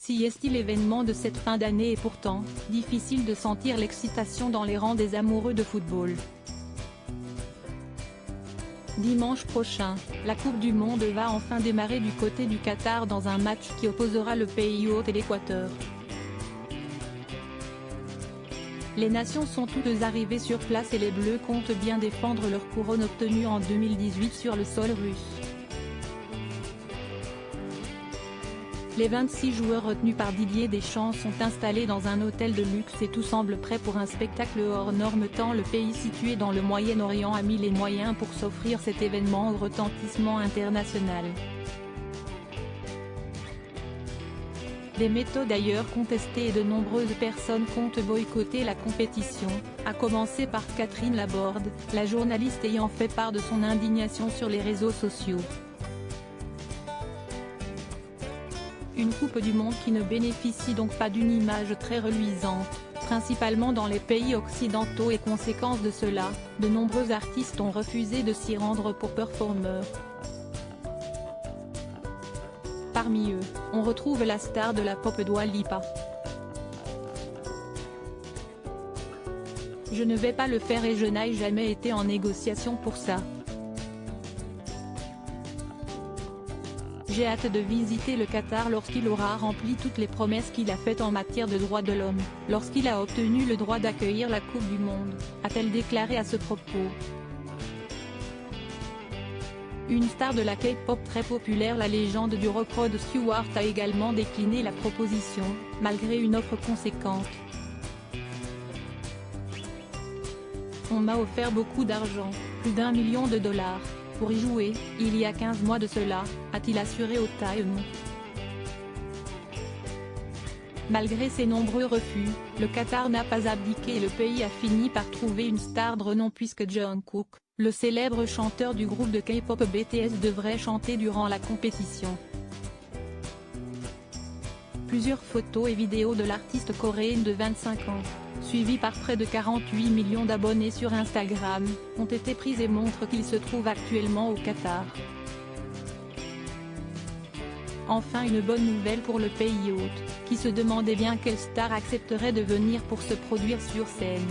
Si est-il l'événement de cette fin d'année et pourtant, difficile de sentir l'excitation dans les rangs des amoureux de football. Dimanche prochain, la Coupe du Monde va enfin démarrer du côté du Qatar dans un match qui opposera le pays hôte et l'Équateur. Les nations sont toutes arrivées sur place et les Bleus comptent bien défendre leur couronne obtenue en 2018 sur le sol russe. Les 26 joueurs retenus par Didier Deschamps sont installés dans un hôtel de luxe et tout semble prêt pour un spectacle hors norme tant le pays situé dans le Moyen-Orient a mis les moyens pour s'offrir cet événement au retentissement international. Des méthodes ailleurs contestées et de nombreuses personnes comptent boycotter la compétition, à commencer par Catherine Laborde, la journaliste ayant fait part de son indignation sur les réseaux sociaux. Une Coupe du Monde qui ne bénéficie donc pas d'une image très reluisante, principalement dans les pays occidentaux et conséquence de cela, de nombreux artistes ont refusé de s'y rendre pour performeurs. Parmi eux, on retrouve la star de la pop Dua Lipa. Je ne vais pas le faire et je n'ai jamais été en négociation pour ça. J'ai hâte de visiter le Qatar lorsqu'il aura rempli toutes les promesses qu'il a faites en matière de droits de l'homme, lorsqu'il a obtenu le droit d'accueillir la Coupe du Monde, a-t-elle déclaré à ce propos. Une star de la K-pop très populaire, la légende du rock Rod Stewart a également décliné la proposition, malgré une offre conséquente. On m'a offert beaucoup d'argent, plus d'1 million de dollars. Pour y jouer, il y a 15 mois de cela, a-t-il assuré au Time. Malgré ses nombreux refus, le Qatar n'a pas abdiqué et le pays a fini par trouver une star de renom puisque Jungkook, le célèbre chanteur du groupe de K-pop BTS devrait chanter durant la compétition. Plusieurs photos et vidéos de l'artiste coréenne de 25 ans, suivi par près de 48 millions d'abonnés sur Instagram, ont été prises et montrent qu'il se trouve actuellement au Qatar. Enfin une bonne nouvelle pour le pays hôte, qui se demandait bien quelle star accepterait de venir pour se produire sur scène.